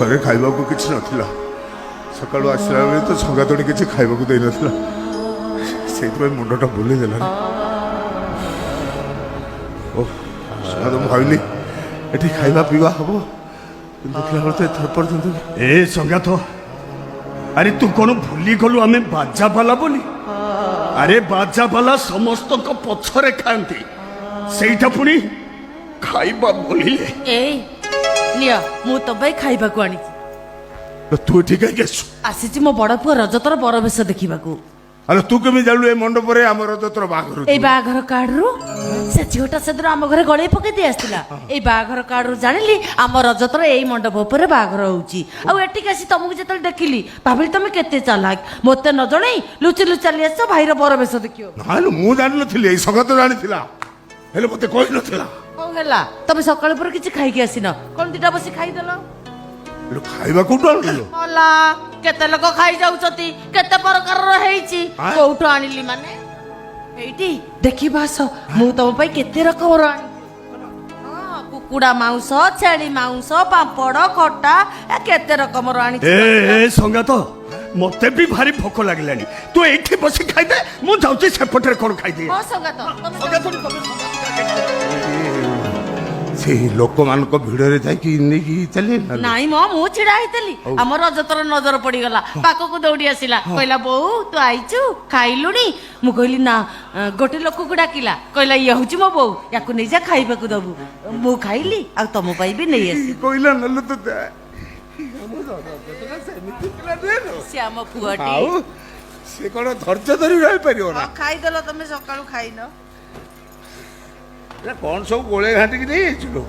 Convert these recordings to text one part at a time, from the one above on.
घरे खाइबा को किछ नथिला सकाळू आसला बेले तो संगातोडी किछ खाइबा को देई नथिला सेइतबे मुंडटा बुले देला ओ सदा तो भाविली एठी खाइबा पीवा हबो देखला होते थर पर्यंत ए संगात अरे तू कौन भूली गलु आमे बाजा बाला बोली अरे बाजा बाला समस्त को पछरे खांती सेइटा पुनी खाइबा बोलिले ए लिया मु तो भाई खाइबा को आनी तू ठीक है गेस आसीची मो बड़ पुआ रजतर बर बेस देखिबा को अरे तू केमी जालु ए मंडप रे हमर रजतर बाघर ए बाघर कार्ड रु से झियोटा से आम घरे गळे पके दे आस्तिला ए बाघर कार्ड रु जानिली आम रजतर एई मंडप ऊपर बाघर होउची आ एठी कासी तुमको जतल देखिली भाबिली तुम केते चालाक मते न जणै लुचि लुचि चली आस भाईर बर बेस देखियो नालो मु जानि नथिली ए संगत जानि थिला हेले मते कोइ नथिला हो गेला तबे सकाळ पर किछि खाइ के आसिन कोन दिटा बसी खाइ देलो लो खाइबा कोठो आनिलो होला केते लोक खाइ जाउचती केते प्रकार रो हेइची कोठो आनिली माने एइटी देखि बास मु तम पई केते रकम रो आनी कुकुड़ा मांस छेली मांस पापड़ खट्टा ए केते रकम रो आनी ए संगात मते भी भारी भोक लागलानी तू एठी बसी खाइ दे मु जाउची सेपटरे कोन खाइ दे हो संगत से लोक मान को भिड़ रे जाई कि नेकी चले नाई मो मु छिड़ा हेतली हमर रजतर नजर पड़ी गला पाको को दौड़ी आसिला कहला बहु तू आइचू खाइलुनी मु कहली ना गोटे लोक को डाकिला कहला ये होची मो बहु याकू नै जा खाइबा को दबु मु खाइली आ तम पाई भी नै आसी कोइला नल तो श्याम पुआटी आउ से कोन धैर्य धरि रहि परियो ना खाइ देलो तमे सकाळू खाइनो कौन सब गोले घाटी की नहीं चलो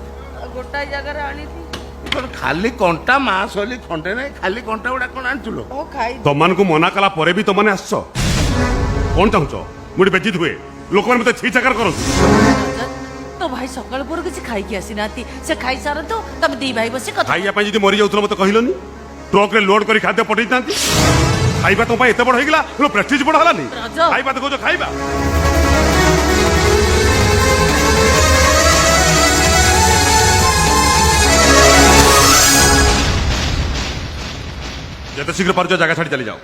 गोटा जगह रे आनी थी खाली कंटा मास होली खंडे नहीं खाली कंटा गुडा कोन आनचुलो ओ खाइ तमान को मना कला परे भी तमने आछो कोन चाहछो मुडी बेजित हुए लोक मन मते छी चकर करो तो भाई सकाळ पर किछ खाइ के आसी नाती से खाइ सार तो तब दी भाई बसी कथा खाइया पई जदी मरि जाउतलो मते कहिलोनी ट्रक रे लोड करी खाद्य पठै तांती खाइबा तो पई एते बड़ होइगला लो प्रेस्टीज बड़ हलानी खाइबा तो को खाइबा जते शीघ्र पार जगह छाड़ी चली जाओ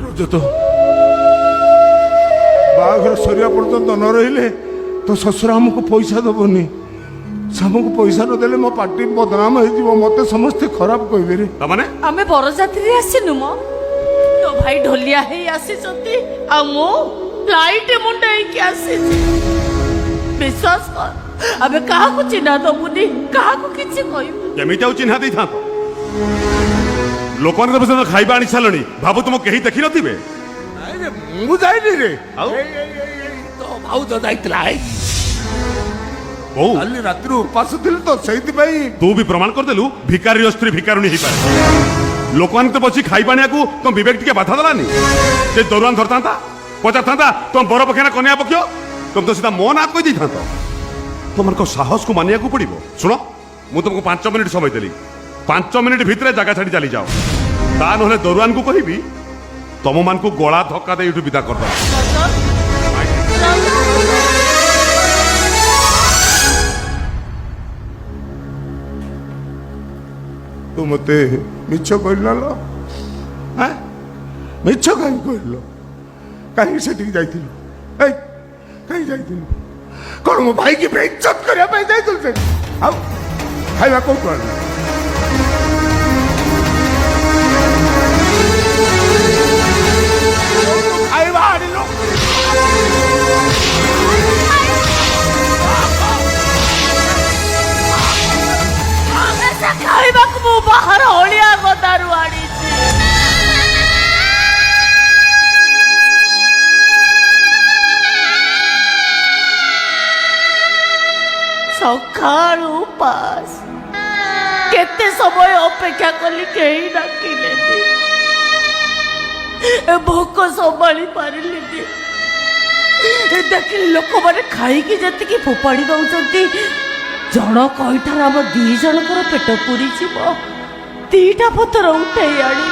रोज तो बाघर सरिया पर्यंत न रहिले तो ससुर हमको पैसा दबनी हमको पैसा न देले मो पार्टी बदनाम हो जीवो मते समस्त खराब कहबे रे माने हमें बरजात्री आसिनु मो तो भाई ढोलिया हे आसी जति आ मो फ्लाइट मुंडे के आसी विश्वास कर अबे कहा को चिन्हा दबुनी कहा को किछि कहू केमिटाउ चिन्हा दै था लोकन के पसंद खाइबा आनी सालनी भाबु तुम केही देखि नथिबे नहीं रे मु जाइनी रे आउ तो भाउ तो जाइतला है ओ काली रात्रि उपास थिल तो सहित भाई तू भी प्रमाण कर देलु भिखारी स्त्री भिखारुनी ही पारे लोकन तो बसी खाइबानिया को तुम विवेक टिके बाधा दलानी जे दरुआन धरता था पचा था तुम बर पखेना कन्या पक्ष तुम तो सीधा मो ना कहि दी था तुमन को साहस को मानिया को पड़िबो सुनो मु तुमको 5 मिनिट समय देली 5 मिनिट भितर जगह छाड़ी चली जाओ ता नहले दरुआन को कहबी तुम मान को गला धक्का दे इठु विदा कर दो तू मते मिछ कहला लो हैं मिछ काई कहलो काई सेठी जाइथिलु ए काई जाइथिलु कोन मो भाई की बेइज्जत करया पे जाइथिलु से आउ खाइबा को कर खाइबा आनिलो खाइबा को बाहर होलिया गोदारू आनी सकाळू पास केते समय अपेक्षा कली केही डाकिले भोक संभाली पारिली देखिली लोक मैंने खाई जति फोपाड़ी दौरान जन कईठार आम दी जनकर पेट पूरी दीटा पथर उठे आनी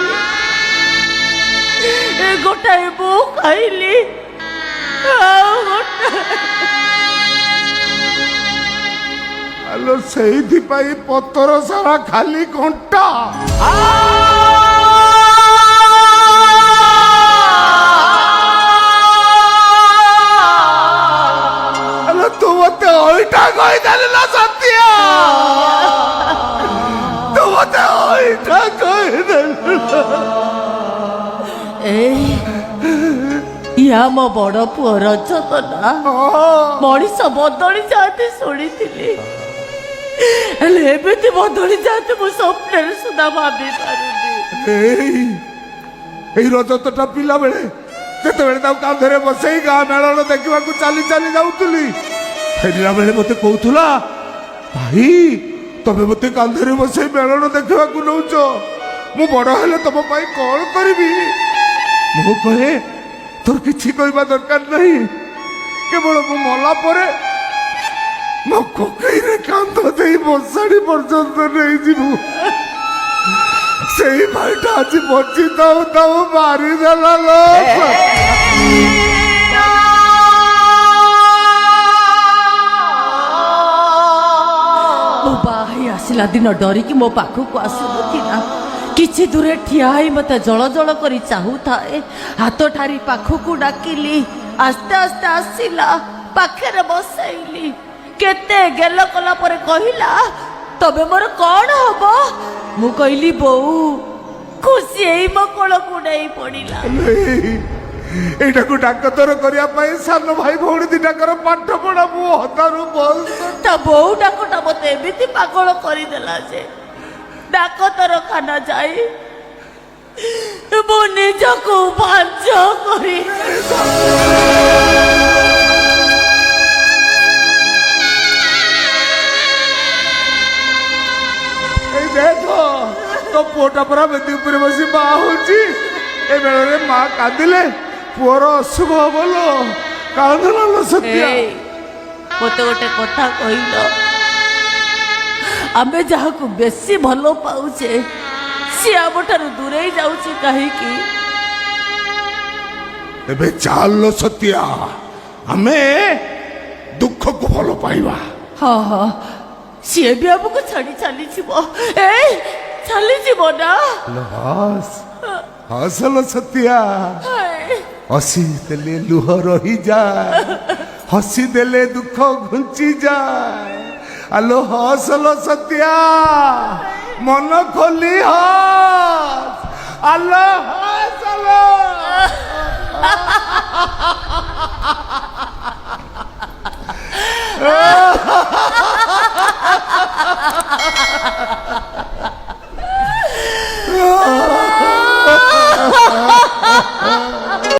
गोटाए बो खाइली ଆଲୋ ସେଇଥିପାଇଁ ପତର ସାରା ଖାଲି କଣ୍ଟା। ଆଲୋ ତୁ ମତେ ଅଇଠା କହିଦେଲୁ ନା ସତ୍ୟ, ତୁ ମତେ ଅଇଠା କହିଦେଲୁ। ଇଆ ମୋ ବଡ଼ ପୁଅ ରଜତନା ମଣିଷ ବଦଳି ଯାଆନ୍ତି ଶୁଣିଥିଲି, ହେଲେ ଏମିତି ବଦଳି ଯାଆନ୍ତି ମୁଁ ସ୍ୱପ୍ନରେ ସୁଦ୍ଧା ଭାବି ପାରୁନି। ଏଇ ରଜତଟା ପିଲା ବେଳେ ଯେତେବେଳେ ତାକୁ କାନ୍ଧରେ ବସେଇ ଗାଁ ମେଳଣ ଦେଖିବାକୁ ଚାଲି ଚାଲି ଯାଉଥିଲି, ଫେରିଲା ବେଳେ ମତେ କହୁଥିଲା, ଭାଇ ତମେ ମତେ କାନ୍ଧରେ ବସେଇ ମେଳଣ ଦେଖିବାକୁ ନଉଛ, ମୁଁ ବଡ ହେଲେ ତମ ପାଇଁ କଣ କରିବି? ମୁଁ କହେ ତୋର କିଛି କହିବା ଦରକାର ନାହିଁ, କେବଳ ମୁଁ ମଲା ପରେ ମୋ କୋକେଇରେ କାନ୍ଧ ଦେଇ ବସାଣି ପର୍ଯ୍ୟନ୍ତ ନେଇଯିବୁ। ସେଇ ଭାଇଟା ଆଜି ବଞ୍ଚି ଥାଉ ଥାଉ ମାରିଦେଲା ଲୋ। ମୋ ବାହା ଆସିଲା ଦିନ ଡରିକି ମୋ ପାଖକୁ ଆସୁନଥିଲା, କିଛି ଦୂରେ ଠିଆ ହେଇ ମତେ ଜଳ ଜଳ କରି ଚାହୁଁଥାଏ। ହାତ ଠାରି ପାଖକୁ ଡାକିଲି, ଆସ୍ତେ ଆସ୍ତେ ଆସିଲା, ପାଖରେ ବସାଇଲି। କେତେ ଗେଲ କଲା ପରେ କହିଲା, ତମେ ମୋର କଣ ହବ? ମୁଁ କହିଲି ବୋଉ। ଖୁସି ହେଇ ମୋ କୋଳକୁ ନେଇ ପଡିଲା। ଏଇଟାକୁ ଡାକତର କରିବା ପାଇଁ ସାନ ଭାଇ ଭଉଣୀ ଦିଟାଙ୍କର ପାଠ ପଢା ମୁଁ ହତାରୁ ବସ। ତା ବୋଉ ଡାକଟା ମତେ ଏମିତି ପାଗଳ କରିଦେଲା ଯେ ଡାକତରଖାନା ଯାଇ ମୁଁ ନିଜକୁ ପାଞ୍ଚ କରି ଏଇ ଦେଖ ତୋ ପୁଅଟା ପରା ବେଦି ଉପରେ ବସି ବାହା ହଉଛି। ଏ ବେଳରେ ମା କାନ୍ଦିଲେ ପୁଅର ଅଶୁଭ ହବ ଲୋ। କାନ୍ଦନା ଲୋ ସତ୍ୟ। ମତେ ଗୋଟେ କଥା କହିଲ, ଆମେ ଯାହାକୁ ବେଶୀ ଭଲ ପାଉଛେ ସିଏ ଆମଠାରୁ ଦୂରେଇ ଯାଉଛି କାହିଁକି? ଏବେ ଚାଲ ସତ୍ୟ, ଆମେ ଦୁଃଖକୁ ଭଲ ପାଇବା। ହଁ ହଁ, ସିଏ ବି ଆମକୁ ଛାଡି ଚାଲିଯିବ। ଚାଲିଯିବ ନା? ହସ ହସ ଲୋ ସତ୍ୟ। ହସି ଦେଲେ ଲୁହ ରହିଯାଏ, ହସି ଦେଲେ ଦୁଃଖ ଘୁଞ୍ଚି ଯାଏ। ଆଲୋ ହସ ଲୋ ସତ୍ୟ, ମନ ଖୋଲି ହସ। ଆଲୋ ହସ ଲୋ।